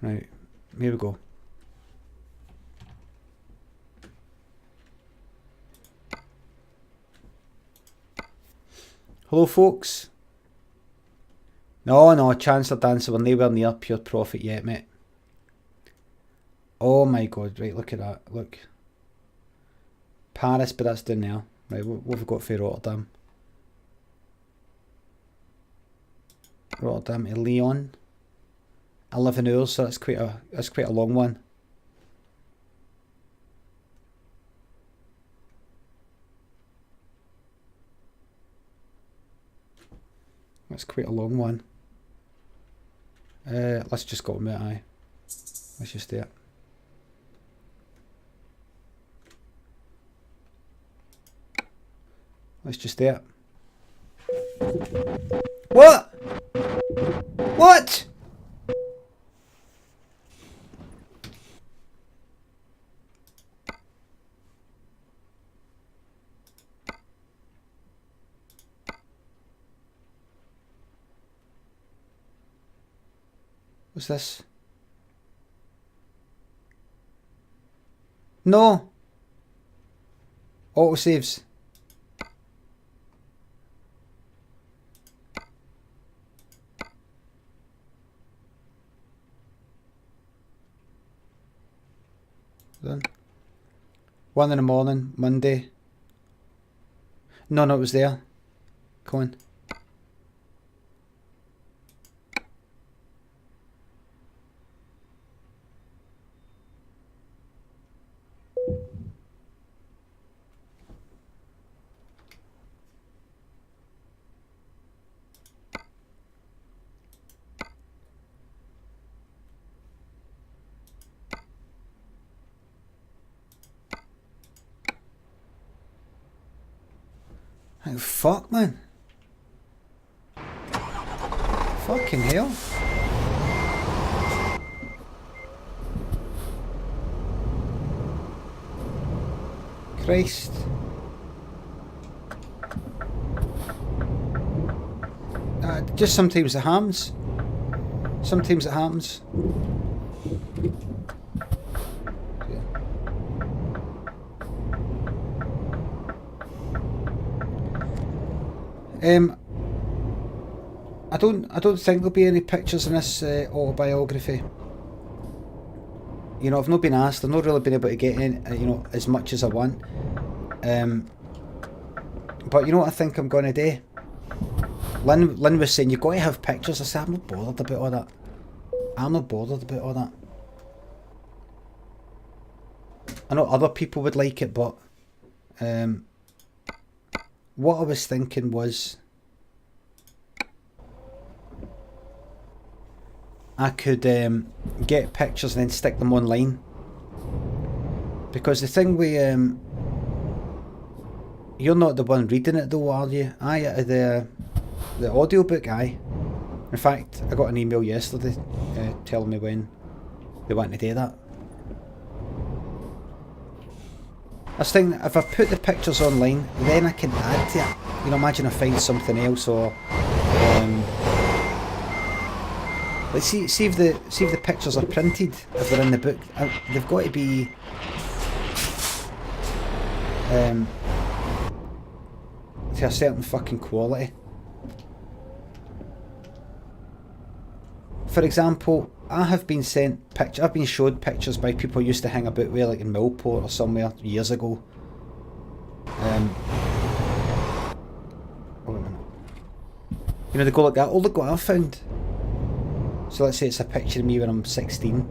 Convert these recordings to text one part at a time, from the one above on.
Right, here we go. Hello folks. No, Chancellor Dancer, we're nowhere near pure profit yet, mate. Oh my god, right, look at that, look. Paris, but that's down there. Right, what have we got for Rotterdam? Rotterdam to Lyon. 11 hours, so that's quite a long one. That's quite a long one. Let's just go with it, aye. Let's just do it. Let's just do it. What? What? What's this? No. Auto saves. Then 1 in the morning, Monday. No, it was there. Come on. Oh, fuck, man. Fucking hell. Christ. Just sometimes it happens. Sometimes it happens. I don't think there'll be any pictures in this autobiography. You know, I've not been asked. I've not really been able to get in, you know, as much as I want. But you know what I think I'm going to do? Lynn was saying, you've got to have pictures. I said, I'm not bothered about all that. I'm not bothered about all that. I know other people would like it, but what I was thinking was I could get pictures and then stick them online. Because the thing with you're not the one reading it though, are you? The audiobook, aye. In fact, I got an email yesterday telling me when they want to do that. I was thinking, if I put the pictures online, then I can add to it. You know, imagine I find something else, or let's see if the pictures are printed, if they're in the book. They've got to be to a certain fucking quality. For example, I've been showed pictures by people I used to hang about with, like in Millport or somewhere years ago. You know, they go like that. Oh, look what I found. So let's say it's a picture of me when I'm 16.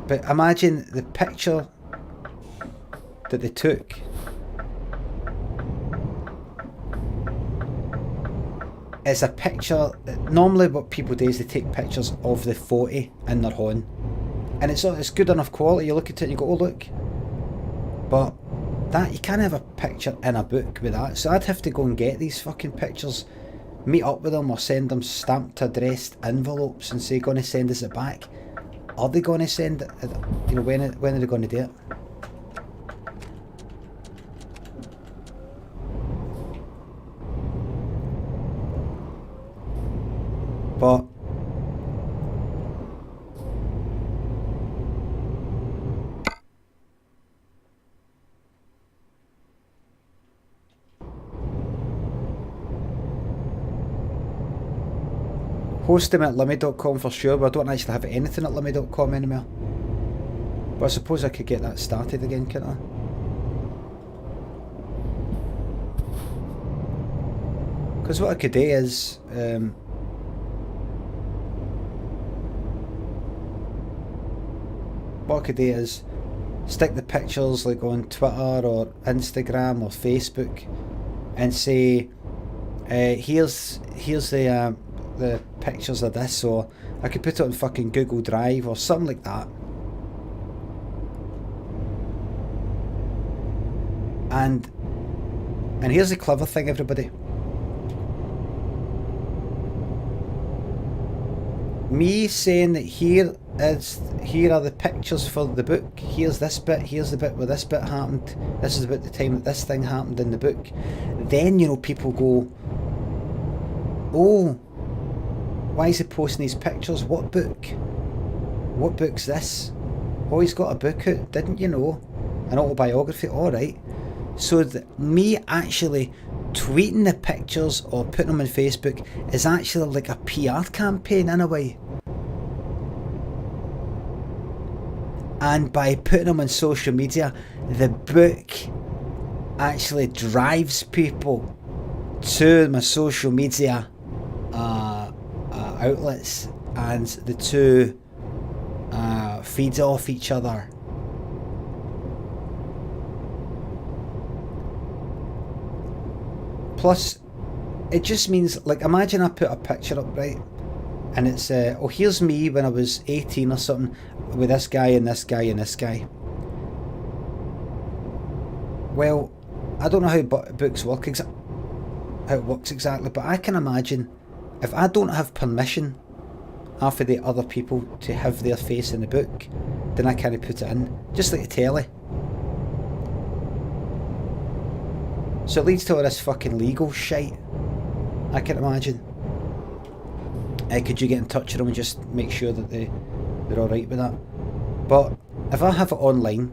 But imagine the picture that they took is a picture. Normally what people do is they take pictures of the photo in their horn, and it's good enough quality. You look at it and you go, oh look. But that, you can't have a picture in a book with that. So I'd have to go and get these fucking pictures, meet up with them, or send them stamped addressed envelopes and say, going to send us it back. Are they going to send it? You know, when are they going to do it? But host them at Limmy.com for sure, but I don't actually have anything at Limmy.com anymore. But I suppose I could get that started again, can't I? Because what I could do is stick the pictures like on Twitter or Instagram or Facebook and say here's the pictures of this, or I could put it on fucking Google Drive or something like that. And here's the clever thing, everybody. Me saying that here are the pictures for the book, here's this bit, here's the bit where this bit happened, this is about the time that this thing happened in the book. Then, you know, people go, oh, why is he posting these pictures? What book? What book's this? Oh, he's got a book out, didn't you know? An autobiography, alright. So me actually tweeting the pictures or putting them on Facebook is actually like a PR campaign in a way. And by putting them on social media, the book actually drives people to my social media outlets, and the two feed off each other. Plus, it just means, like, imagine I put a picture up, right, and it's oh, here's me when I was 18 or something with this guy and this guy and this guy. Well, I don't know how books work how it works exactly, but I can imagine if I don't have permission after the other people to have their face in the book, then I can't put it in, just like a telly. So it leads to all this fucking legal shite, I can imagine. Could you get in touch with them and just make sure that they're alright with that? But if I have it online,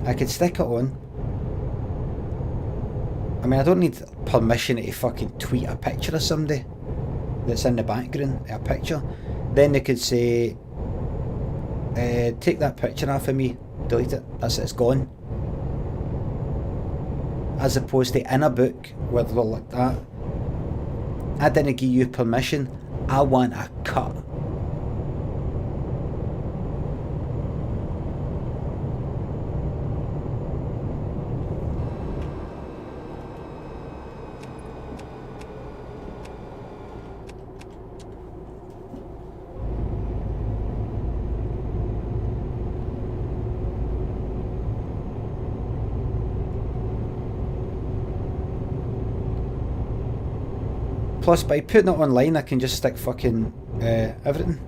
I could stick it on. I mean, I don't need permission to fucking tweet a picture of somebody that's in the background, a picture. Then they could say, take that picture off of me, delete it, that's it, it's gone. As opposed to in a book where they're like that, I didn't give you permission, I want a cut. Plus, by putting it online, I can just stick fucking everything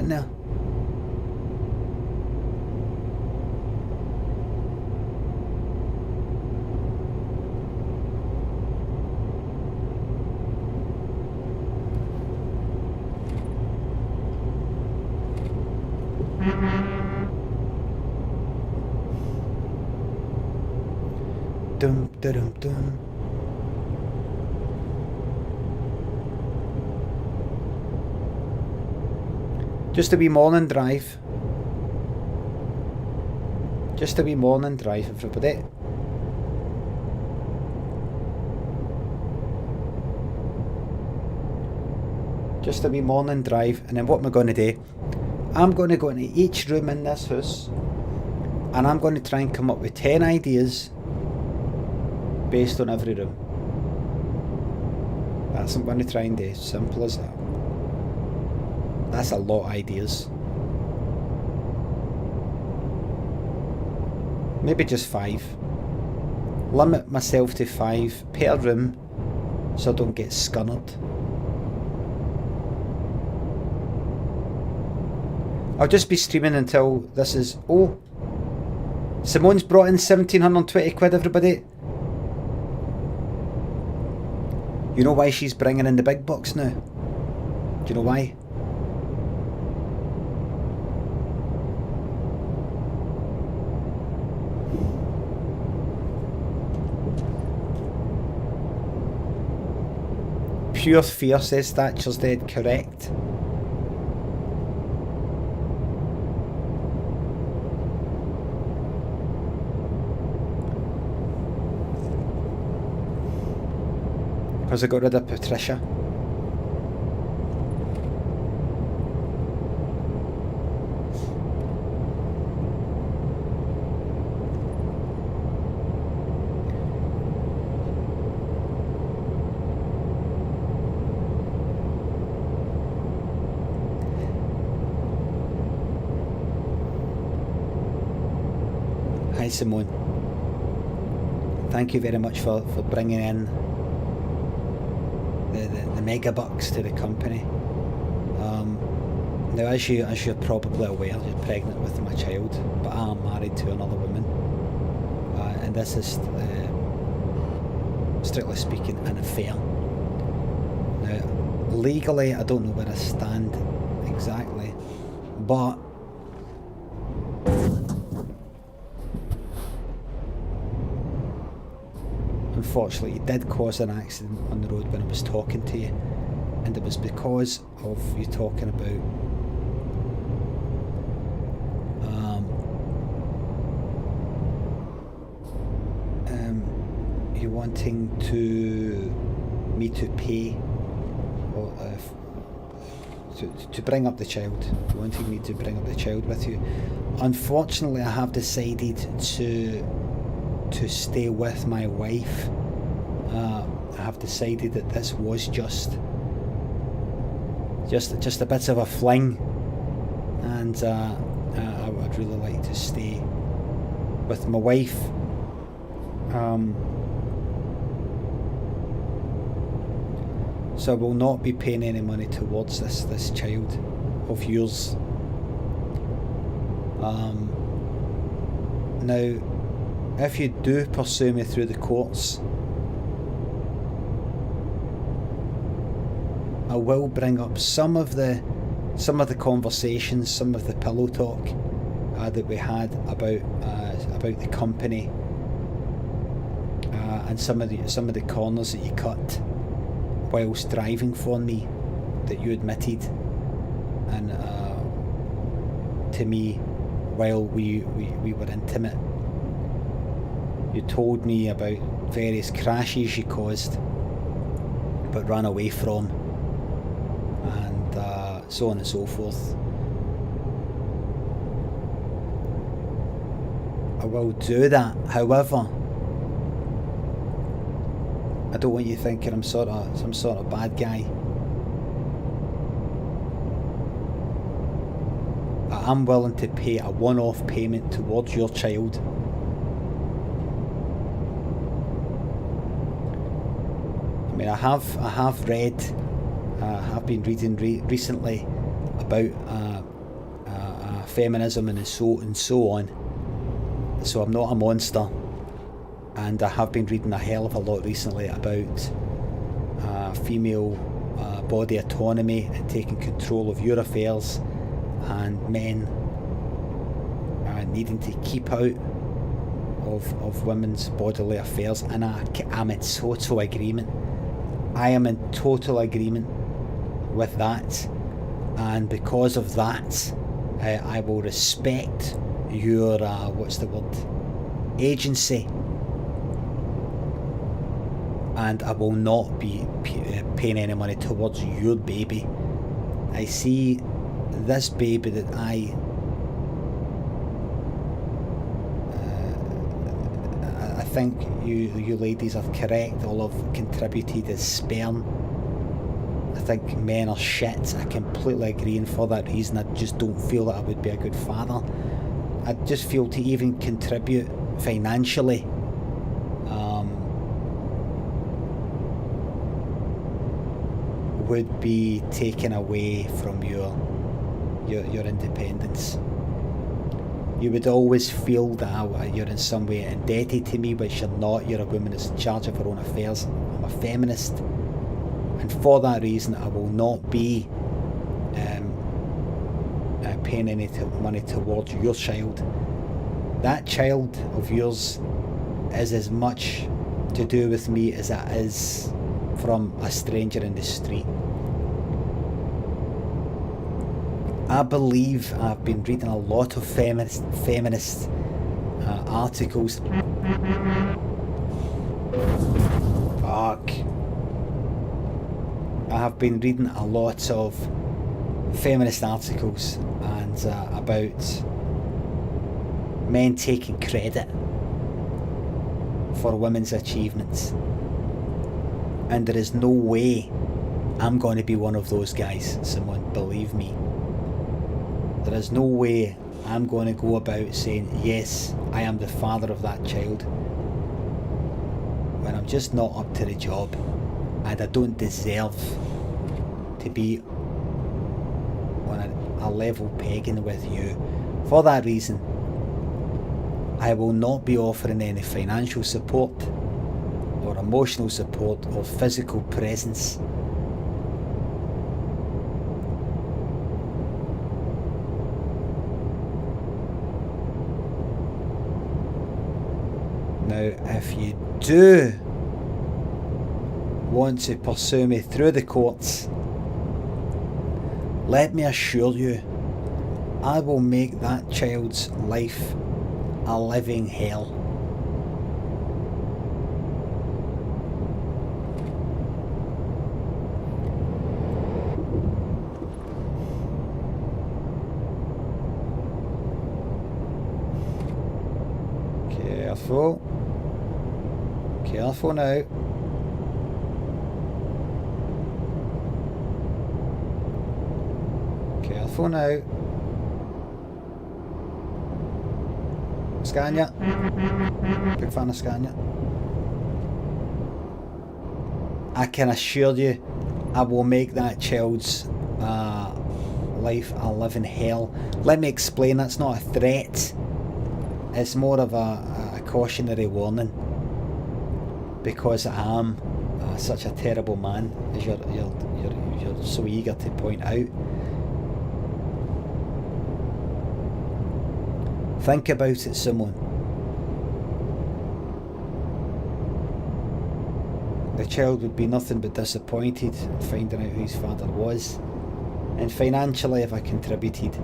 there. Dum dum dum. Just a wee morning drive. Just a wee morning drive, everybody. Just a wee morning drive, and then what am I going to do? I'm going to go into each room in this house, and I'm going to try and come up with 10 ideas based on every room. That's what I'm going to try and do. Simple as that. That's a lot of ideas. Maybe just 5. Limit myself to 5 per room so I don't get scunnered. I'll just be streaming until this is... Oh! Simone's brought in 1720 quid, everybody. You know why she's bringing in the big bucks now? Do you know why? Pure fear, says Thatcher's dead. Correct. Because I got rid of Patricia. Hi Simone. Thank you very much for bringing in the mega bucks to the company. Now, as you're probably aware, you're pregnant with my child, but I am married to another woman, and this is, strictly speaking, an affair. Now, legally, I don't know where I stand exactly, but unfortunately, it did cause an accident on the road when I was talking to you, and it was because of you talking about you wanting me to pay or to bring up the child. You wanted me to bring up the child with you. Unfortunately, I have decided to stay with my wife. I have decided that this was just a bit of a fling, and I would really like to stay with my wife. So I will not be paying any money towards this child of yours. Now, if you do pursue me through the courts, I will bring up some of the conversations, some of the pillow talk that we had about the company, and some of the corners that you cut whilst driving for me, that you admitted, and to me while we were intimate. You told me about various crashes you caused but ran away from, and so on and so forth. I will do that. However, I don't want you thinking I'm some sort of bad guy. I am willing to pay a one-off payment towards your child. I mean, I have been reading recently about feminism and so on. So I'm not a monster, and I have been reading a hell of a lot recently about female body autonomy and taking control of your affairs, and men needing to keep out of women's bodily affairs, and I'm in total agreement. I am in total agreement with that, and because of that, I will respect your agency, and I will not be paying any money towards your baby. I see this baby that I think you ladies are correct, all have contributed as sperm. I think men are shit. I completely agree, and for that reason I just don't feel that I would be a good father. I just feel to even contribute financially would be taken away from your independence. You would always feel that you're in some way indebted to me, which you're not. You're a woman that's in charge of her own affairs. I'm a feminist, and for that reason I will not be paying any money towards your child. That child of yours is as much to do with me as it is from a stranger in the street. I believe I've been reading a lot of feminist articles. Fuck. I have been reading a lot of feminist articles and about men taking credit for women's achievements, and there is no way I'm going to be one of those guys. Someone believe me, there is no way I'm going to go about saying yes, I am the father of that child when I'm just not up to the job, and I don't deserve to be on a level pegging with you. For that reason, I will not be offering any financial support or emotional support or physical presence. Now, if you do want to pursue me through the courts, let me assure you, I will make that child's life a living hell. Careful. Careful now. Careful now. Scania. Big fan of Scania. I can assure you, I will make that child's life a living hell. Let me explain, that's not a threat. It's more of a cautionary warning. Because I am such a terrible man, as you're so eager to point out. Think about it, someone. The child would be nothing but disappointed finding out who his father was. And financially, if I contributed,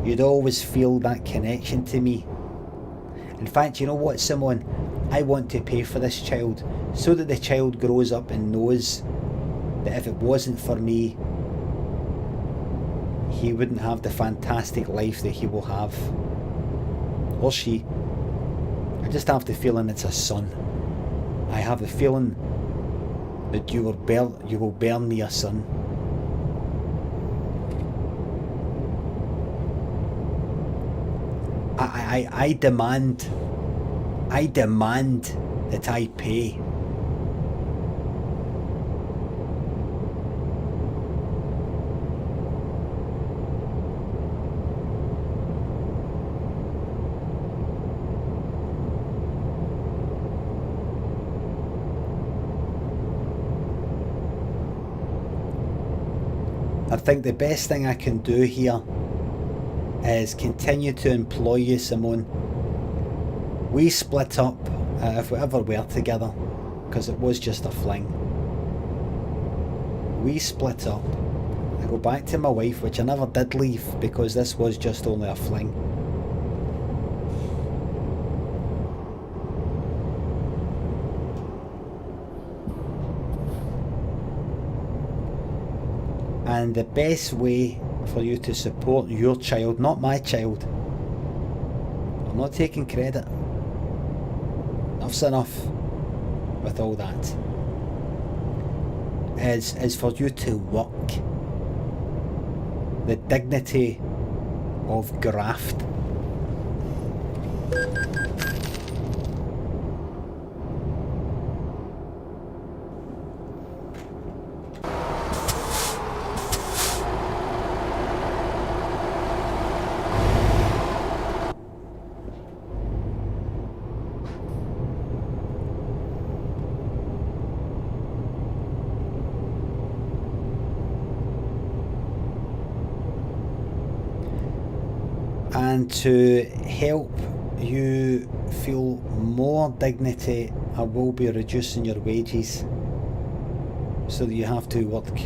you'd always feel that connection to me. In fact, you know what, someone? I want to pay for this child so that the child grows up and knows that if it wasn't for me, he wouldn't have the fantastic life that he will have. Or she. I just have the feeling it's a son. I have the feeling that you will bear me a son. I demand that I pay. I think the best thing I can do here is continue to employ you, Simone. We split up, if we ever were together, because it was just a fling. We split up. I go back to my wife, which I never did leave, because this was just only a fling. And the best way for you to support your child, not my child, I'm not taking credit, enough's enough with all that, is for you to work. The dignity of graft. And to help you feel more dignity, I will be reducing your wages so that you have to work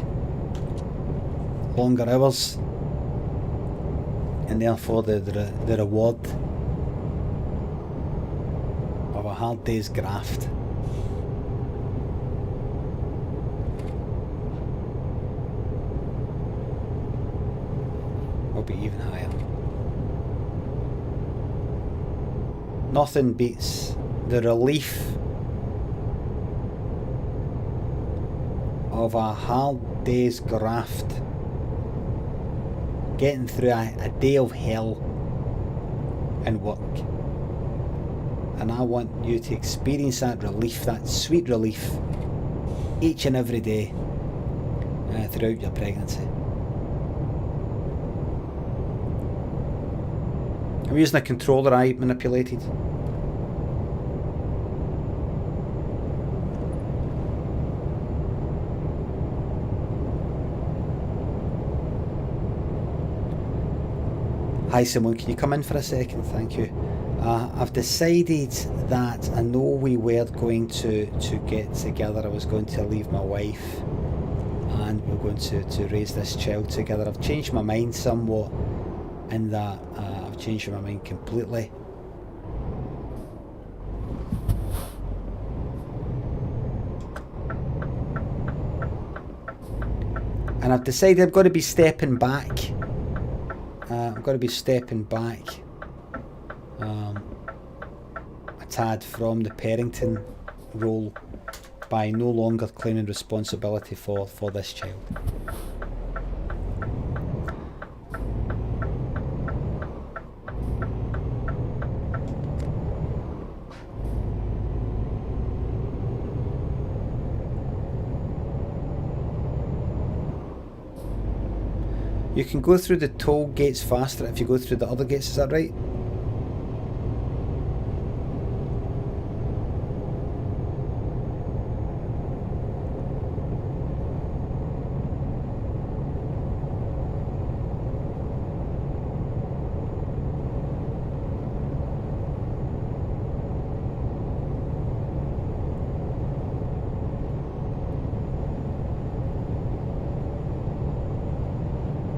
longer hours, and therefore the reward of a hard day's graft will be even higher. Nothing beats the relief of a hard day's graft, getting through a day of hell and work. And I want you to experience that relief, that sweet relief, each and every day throughout your pregnancy. I'm using a controller I manipulated. Hi Simone, can you come in for a second? Thank you. I've decided that I know we were going to get together. I was going to leave my wife and we we're going to raise this child together. I've changed my mind somewhat in that I've changed my mind completely. And I've decided I've got to be stepping back. I've got to be stepping back a tad from the parenting role by no longer claiming responsibility for this child. You can go through the toll gates faster if you go through the other gates, is that right?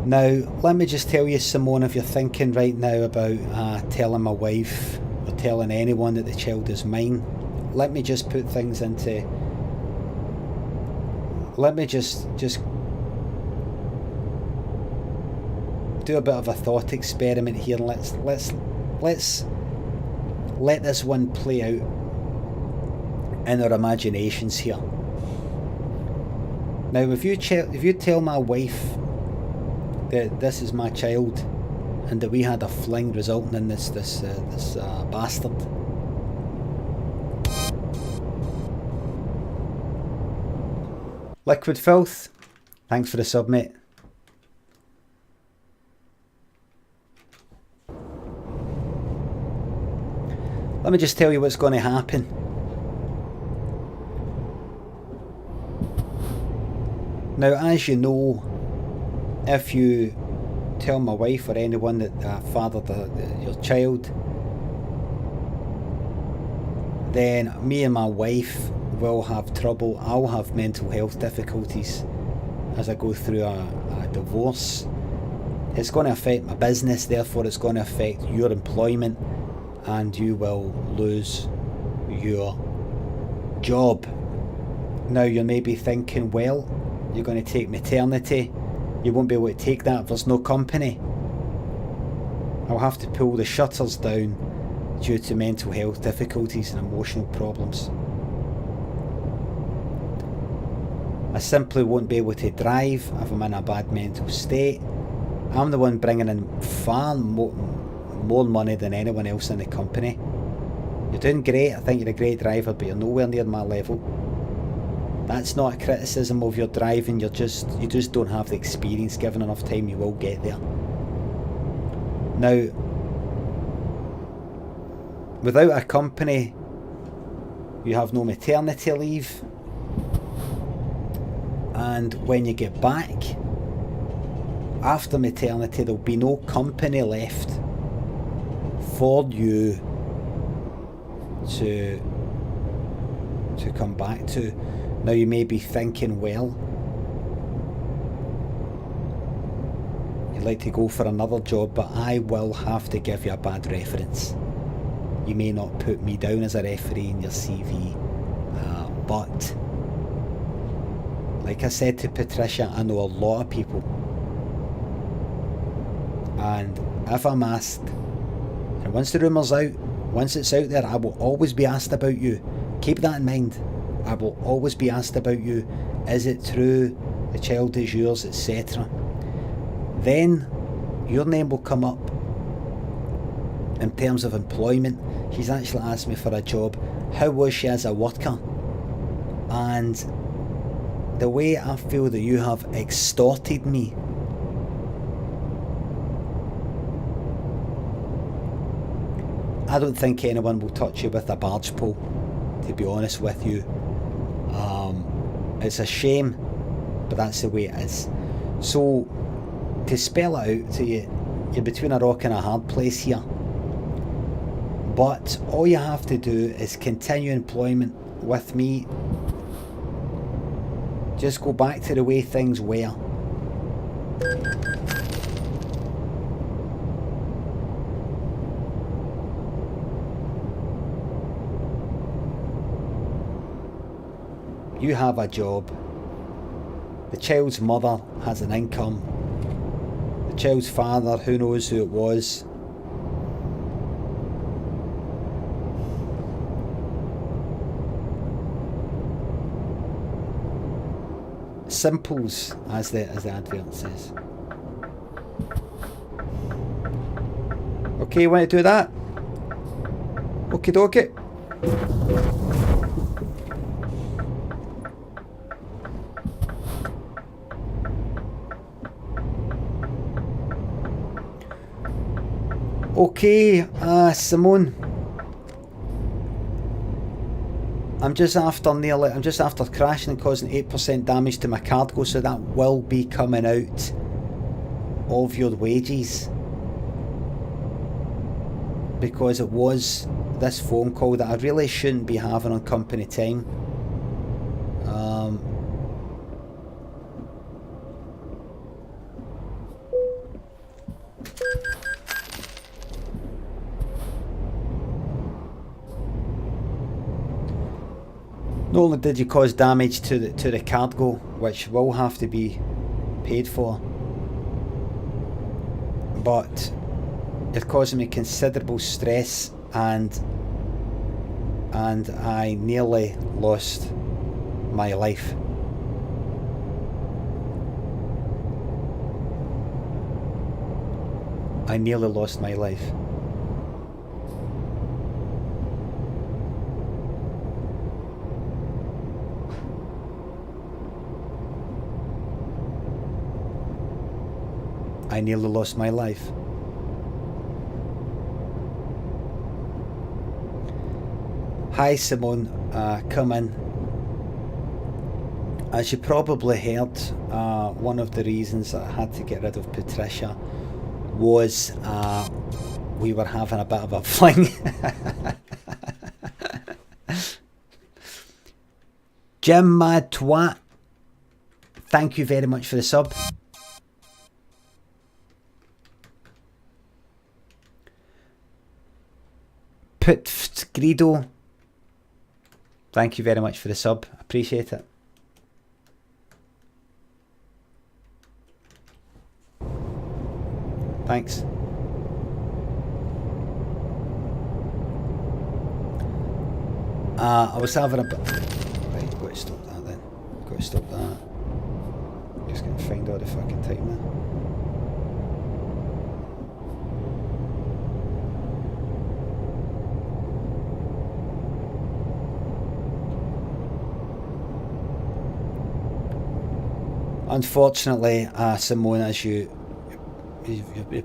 Now, let me just tell you, Simone, if you're thinking right now about telling my wife or telling anyone that the child is mine, let me just put things into... Let me just do a bit of a thought experiment here, and let's let this one play out in our imaginations here. Now, if you tell my wife that this is my child and that we had a fling resulting in this bastard, Liquid Filth, thanks for the sub, mate. Let me just tell you what's going to happen. Now, as you know, if you tell my wife or anyone that fathered your child, then me and my wife will have trouble. I'll have mental health difficulties as I go through a divorce. It's going to affect my business, therefore it's going to affect your employment, and you will lose your job. Now you may be thinking, well, you're going to take maternity. You won't be able to take that if there's no company. I'll have to pull the shutters down due to mental health difficulties and emotional problems. I simply won't be able to drive if I'm in a bad mental state. I'm the one bringing in far more money than anyone else in the company. You're doing great, I think you're a great driver, but you're nowhere near my level. That's not a criticism of your driving, you just don't have the experience. Given enough time, you will get there. Now, without a company, you have no maternity leave, and when you get back after maternity, there'll be no company left for you to come back to. Now you may be thinking, well, you'd like to go for another job, but I will have to give you a bad reference. You may not put me down as a referee in your CV, but like I said to Patricia, I know a lot of people, and if I'm asked, and once the rumour's out, once it's out there, I will always be asked about you. Keep that in mind. I will always be asked about you. Is it true? The child is yours, etc. Then your name will come up in terms of employment. She's actually asked me for a job. How was she as a worker? And the way I feel that you have extorted me, I don't think anyone will touch you with a barge pole, to be honest with you. It's a shame, but that's the way it is. So, to spell it out to you, you're between a rock and a hard place here. But all you have to do is continue employment with me. Just go back to the way things were. You have a job. The child's mother has an income. The child's father, who knows who it was. Simples, as the advert says. Okay, you want to do that? Okie dokie. Okay, Simone. I'm just after crashing and causing 8% damage to my cargo, so that will be coming out of your wages. Because it was this phone call that I really shouldn't be having on company time. Not only did you cause damage to the cargo, which will have to be paid for, but it's causing me considerable stress, and I nearly lost my life. I nearly lost my life. I nearly lost my life. Hi Simone, come in. As you probably heard, one of the reasons that I had to get rid of Patricia was we were having a bit of a fling. Jim Mad Twat, thank you very much for the sub. Put Greedo, thank you very much for the sub, appreciate it. Thanks. I was having a bit. Right, got to stop that then. Got to stop that. Just gonna find all the fucking time now. Unfortunately, Simone, as you'll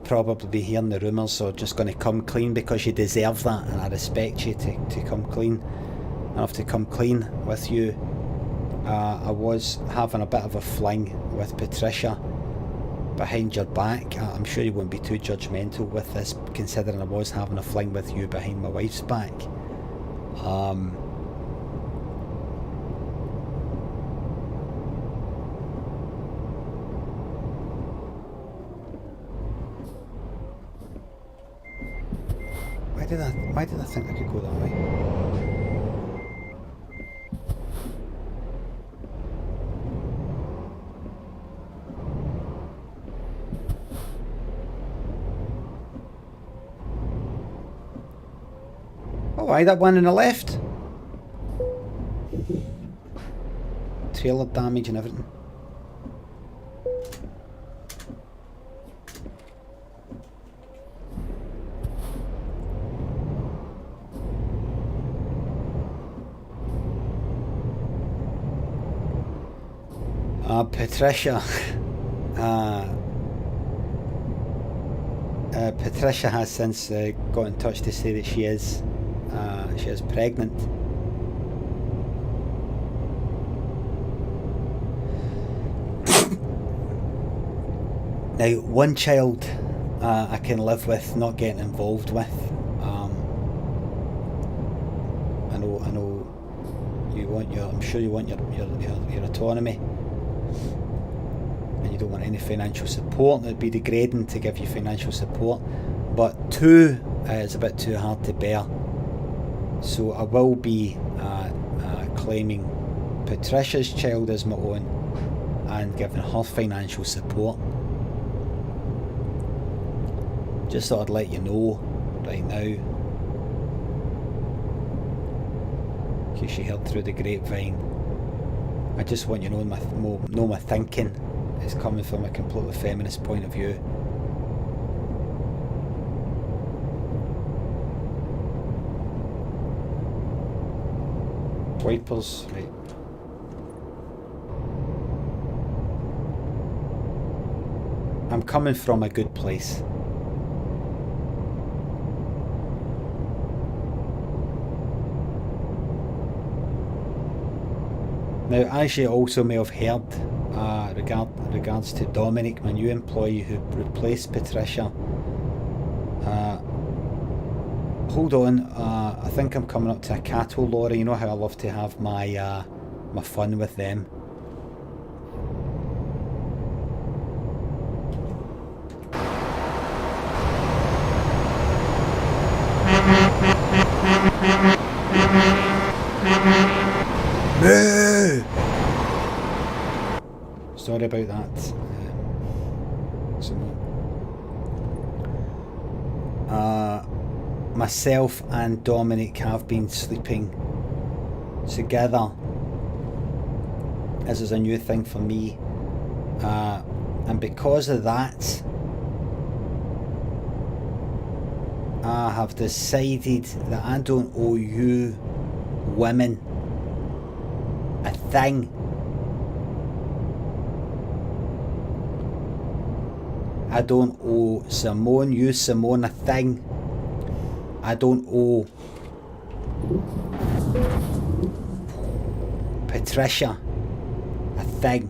probably be hearing the rumours, so just going to come clean because you deserve that, and I respect you to come clean. I have to come clean with you. I was having a bit of a fling with Patricia, behind your back. I'm sure you won't be too judgmental with this, considering I was having a fling with you behind my wife's back. Why did I think I could go that way? Oh, why that one on the left? Trailer damage and everything. Patricia. Patricia has since got in touch to say that she is pregnant. Now, one child I can live with not getting involved with. I know you want your. I'm sure you want your autonomy. And you don't want any financial support. It'd be degrading to give you financial support, but two is a bit too hard to bear. So I will be claiming Patricia's child as my own and giving her financial support. Just thought I'd let you know right now, in case you heard through the grapevine. I just want you to know my thinking is coming from a completely feminist point of view. Wipers, right. I'm coming from a good place. Now, as you also may have heard, regards to Dominic, my new employee who replaced Patricia. Hold on, I think I'm coming up to a cattle lorry. You know how I love to have my my fun with them. Sorry about that. Myself and Dominic have been sleeping together. This is a new thing for me, and because of that, I have decided that I don't owe you women a thing. I don't owe Simone a thing. I don't owe Patricia a thing.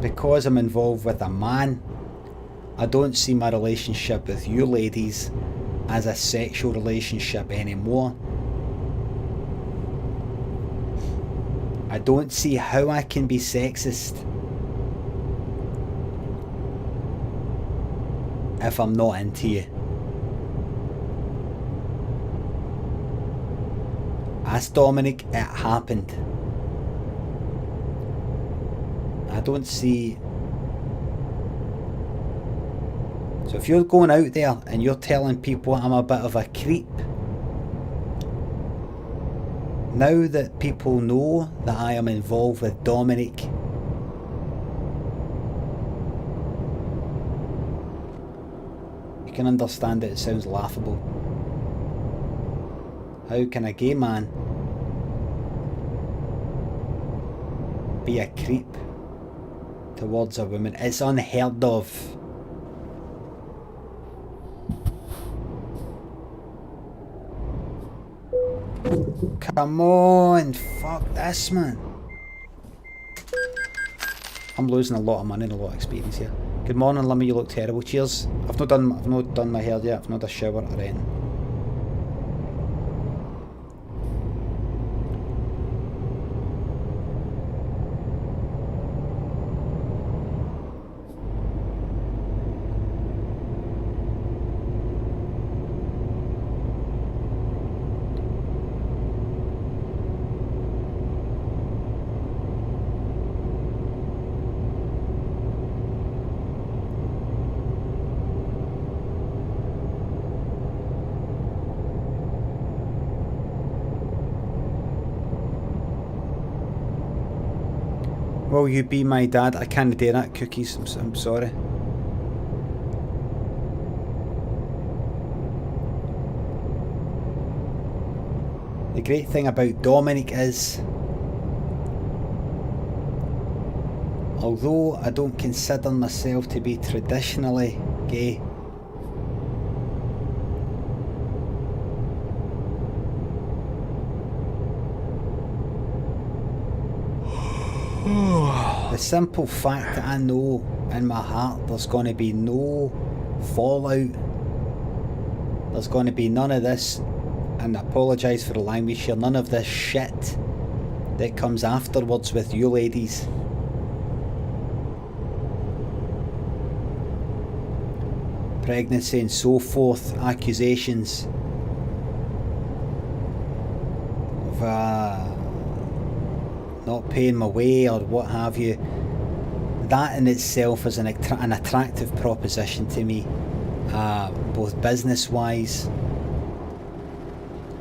Because I'm involved with a man, I don't see my relationship with you ladies as a sexual relationship anymore. I don't see how I can be sexist if I'm not into you. Ask Dominic, it happened. I don't see. So if you're going out there and you're telling people I'm a bit of a creep, now that people know that I am involved with Dominic, you can understand that it sounds laughable. How can a gay man be a creep towards a woman? It's unheard of. Come on, fuck this, man. I'm losing a lot of money and a lot of experience here. Good morning, Limmy, you look terrible. Cheers. I've not done my hair yet. I've not had a shower or anything. Will you be my dad? I can't do that, Cookies. I'm sorry. The great thing about Dominic is, although I don't consider myself to be traditionally gay, the simple fact that I know in my heart there's going to be no fallout, there's going to be none of this, and I apologise for the language here, none of this shit that comes afterwards with you ladies. Pregnancy and so forth, accusations of not paying my way or what have you. That in itself is an attractive proposition to me, both business wise,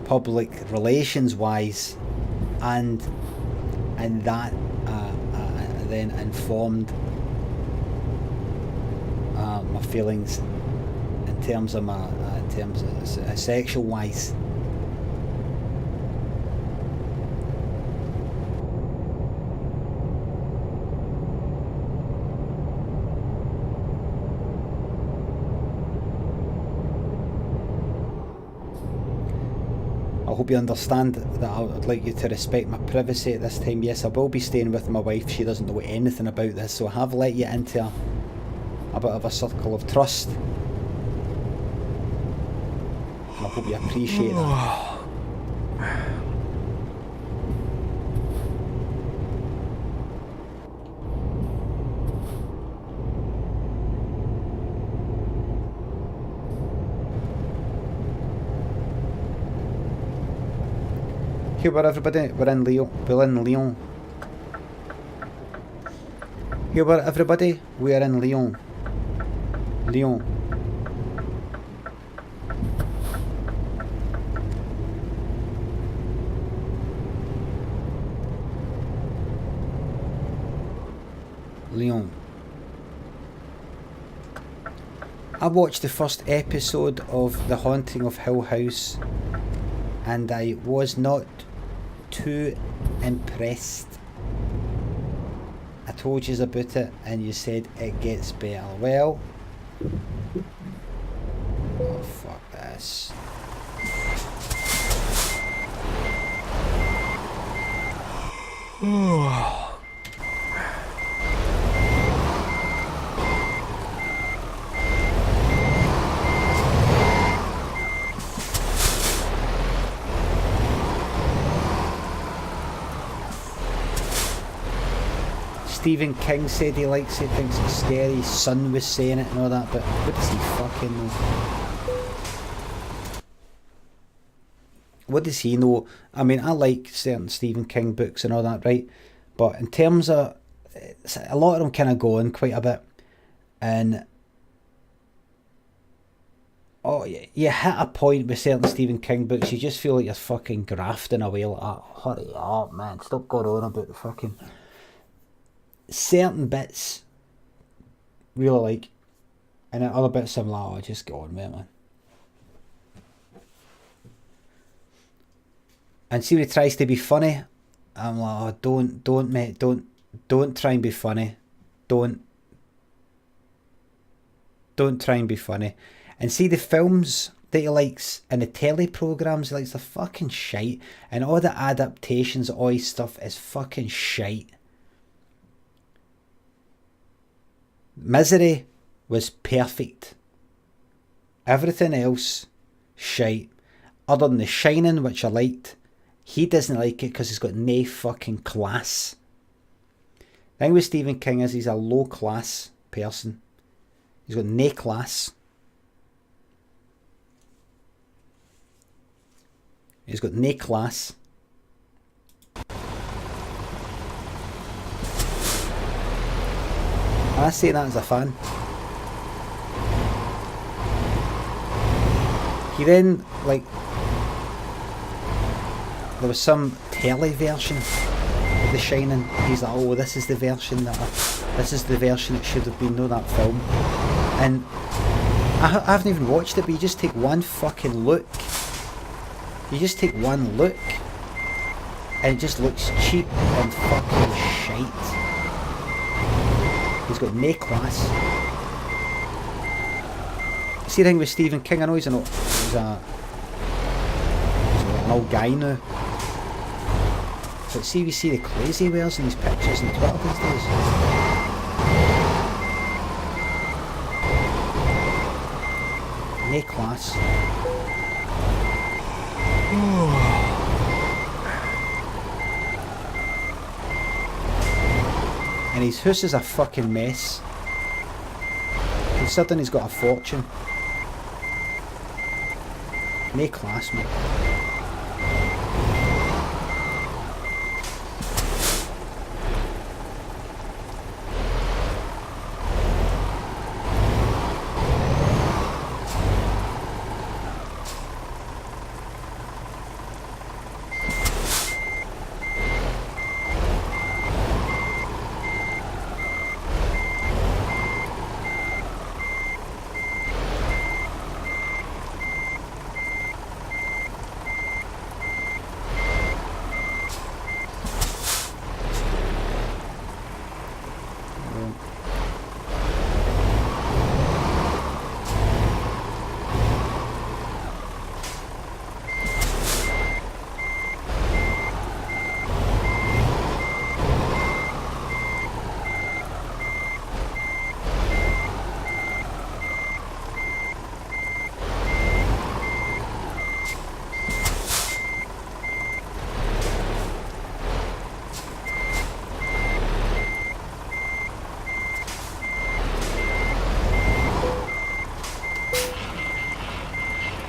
public relations wise, and that then informed my feelings in terms of sexual wise. I hope you understand that I would like you to respect my privacy at this time. Yes, I will be staying with my wife. She doesn't know anything about this, so I have let you into a bit of a circle of trust. And I hope you appreciate that. Here we're everybody, we're in Lyon. Here we're everybody, we are in Lyon. Lyon. Lyon. I watched the first episode of The Haunting of Hill House and I was not too impressed. I told you about it and you said it gets better. Well, oh fuck this. Stephen King said he likes it, thinks it's scary, his son was saying it and all that, but what does he fucking know? What does he know? I mean, I like certain Stephen King books and all that, right? But in terms of, a lot of them kind of go on quite a bit, and you hit a point with certain Stephen King books, you just feel like you're fucking grafting away like that. Hurry up, man, stop going on about the fucking... Certain bits really like, and then other bits I'm like, oh, just go on with it, man. And see when he tries to be funny, I'm like, oh, don't try and be funny. Don't try and be funny. And see the films that he likes and the telly programmes he likes, they're fucking shite. And all the adaptations of all his stuff is fucking shite. Misery was perfect. Everything else, shite. Other than The Shining, which I liked. He doesn't like it because he's got no fucking class. The thing with Stephen King is he's a low class person. He's got no class. He's got no class. And I say that as a fan. He then, like, there was some telly version of The Shining. He's like, oh, this is the version that it should have been, no, that film. And I haven't even watched it, but you just take one fucking look. You just take one look, and it just looks cheap and fucking shite. He's got no class. See the thing with Stephen King, I know he's an old guy now. But see, we see the clothes he wears in these pictures on Twitter these days. No class. And his house is a fucking mess. Considering he's got a fortune. No class, mate.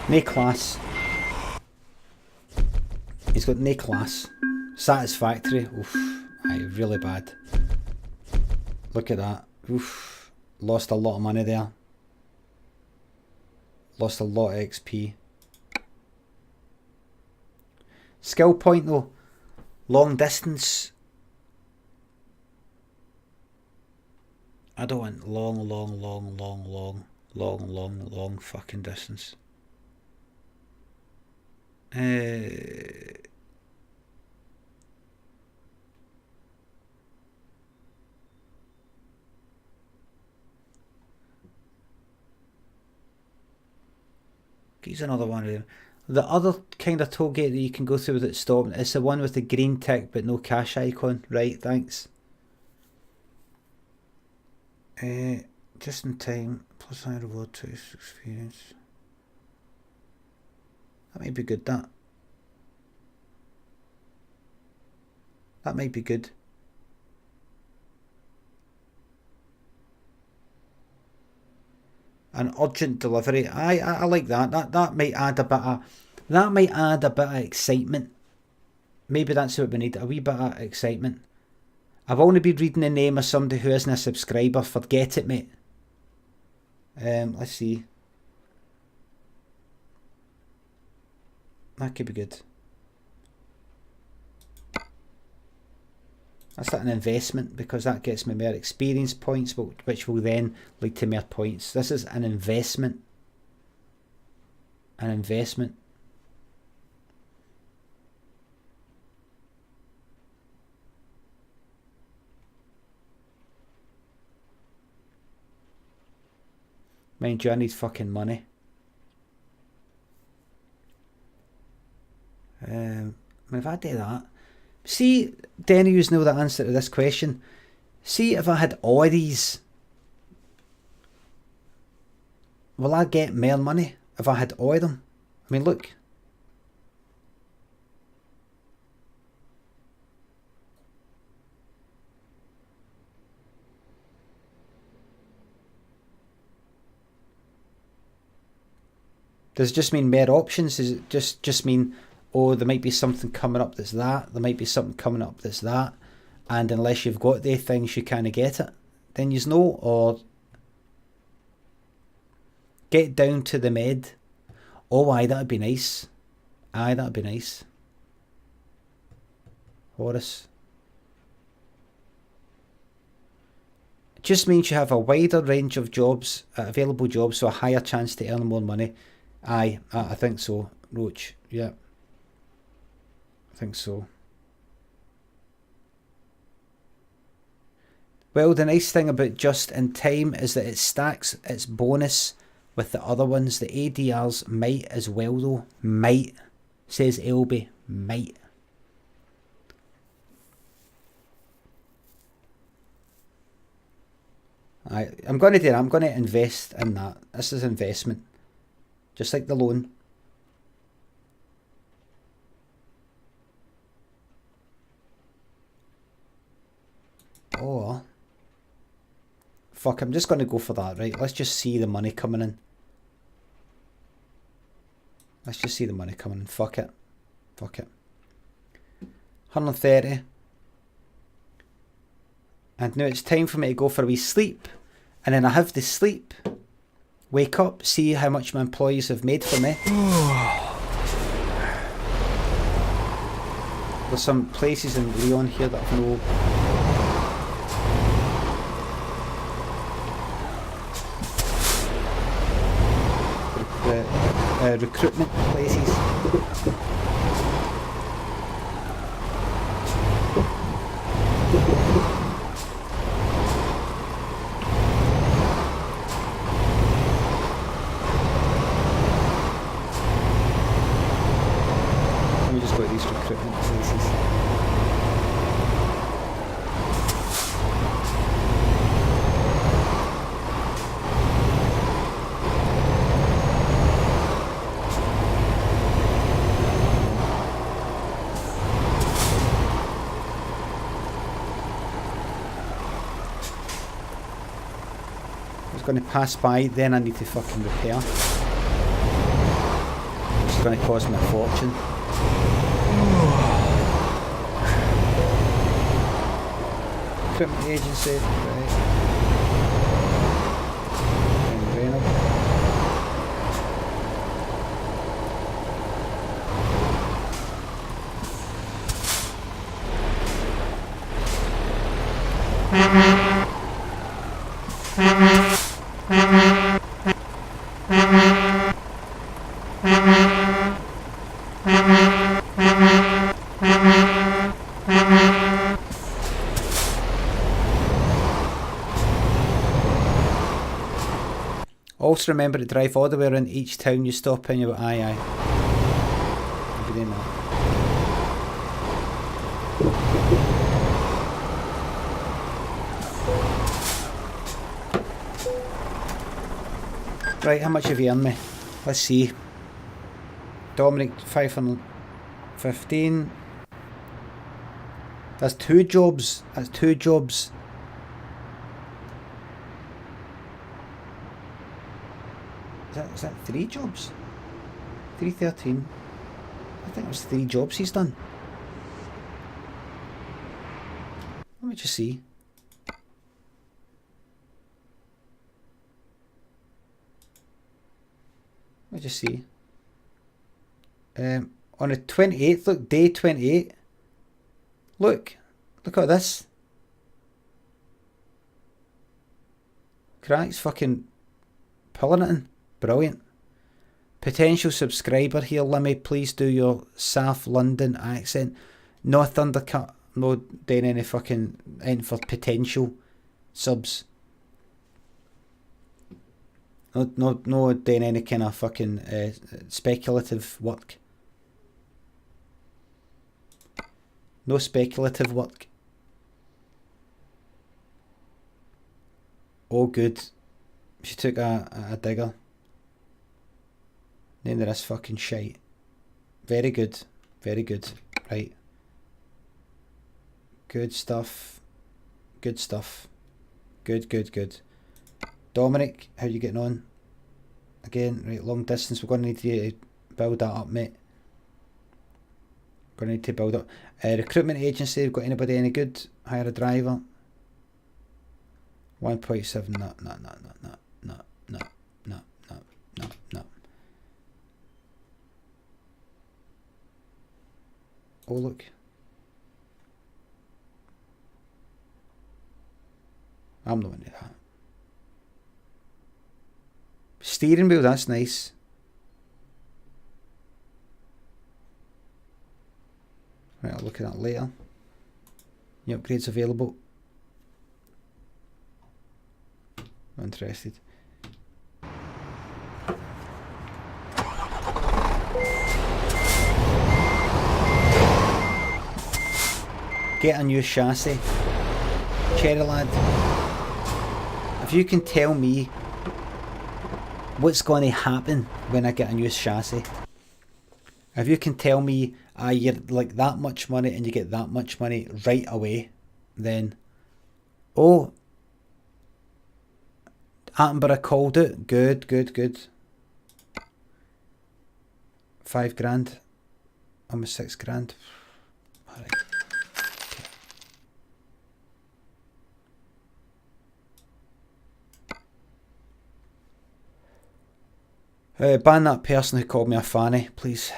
No class. He's got no class. Satisfactory. Oof. Aye, really bad. Look at that. Oof. Lost a lot of money there. Lost a lot of XP. Skill point though. Long distance. I don't want long fucking distance. Here's another one of them. The other kind of toll gate that you can go through without stopping is the one with the green tick but no cash icon. Right, thanks. Just in time, plus high reward to experience. That might be good, that. That might be good. An urgent delivery. I like that. That might add a bit of excitement. Maybe that's what we need. A wee bit of excitement. I've only been reading the name of somebody who isn't a subscriber. Forget it, mate. Let's see. That could be good. That's like an investment because that gets me more experience points, which will then lead to more points. This is an investment. An investment. Mind you, I need fucking money. If I do that, see, Denny, you know the answer to this question. See if I had all of these will I get more money if I had all of them? I mean, look. Does it just mean more options? Does it just mean, oh, there might be something coming up that's that, there might be something coming up that's that, and unless you've got the things you can't get it, then you know, or get down to the med. Oh, aye, that'd be nice. Aye, that'd be nice. Horace. It just means you have a wider range of jobs, available jobs, so a higher chance to earn more money. Aye, I think so, Roach. Yeah, I think so. Well, the nice thing about Just in Time is that it stacks its bonus with the other ones. The ADRs might as well though. Might, says Elby. Might. I'm going to do that. I'm going to invest in that. This is investment. Just like the loan. Oh. Fuck, I'm just going to go for that, right? Let's just see the money coming in. Let's just see the money coming in. Fuck it. Fuck it. 130. And now it's time for me to go for a wee sleep. And then I have the sleep. Wake up, see how much my employees have made for me. There's some places in Leon here that I've no... recruitment places. Let me just go to these recruitment places. Going to pass by, then I need to fucking repair, which is going to cost me a fortune. Equipment agency, right. Also remember to drive all the way around each town you stop in. You're aye. I'll be doing that. Right, how much have you earned me? Let's see. Dominic, 515. That's 2 jobs. That's 2 jobs. Is that 3 jobs? 313. I think it was 3 jobs he's done. Let me just see. Let me just see. On the 28th, look, day 28. Look at this. Crack's fucking pulling it in. Brilliant. Potential subscriber here, Limmy. Please do your South London accent. No Thundercut. No doing any fucking anything for potential subs. No doing any kind of fucking speculative work. No speculative work. Oh, good. She took a digger. None of this fucking shite. Very good. Very good. Right. Good stuff. Good stuff. Good, good, good. Dominic, how you getting on? Again, right, long distance. We're going to need to build that up, mate. Going to need to build up. Recruitment agency, got anybody any good? Hire a driver. 1.7, no. Oh, look. I'm not into that. Steering wheel, that's nice. Right, I'll look at that later. New upgrades available. Not interested. Get a new chassis. Cherry lad. If you can tell me what's going to happen when I get a new chassis. If you can tell me you're like that much money and you get that much money right away, then oh, Attenborough called it. Good, good, good. 5 grand. Almost 6 grand. Alright. Ban that person who called me a fanny, please.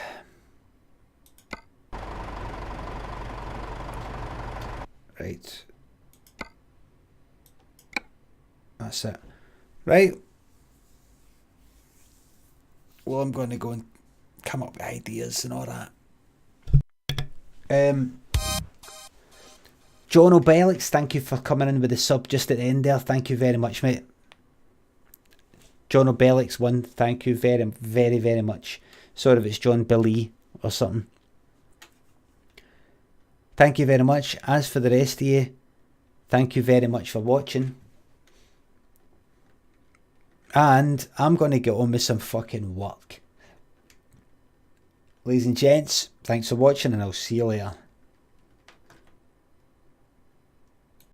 Right. That's it. Right. Well, I'm going to go and come up with ideas and all that. John O'Bellix, thank you for coming in with the sub just at the end there. Thank you very much, mate. John O'Bellix 1, thank you very, very, very much. Sorry if it's John Billy or something. Thank you very much. As for the rest of you, thank you very much for watching. And I'm going to get on with some fucking work. Ladies and gents, thanks for watching and I'll see you later.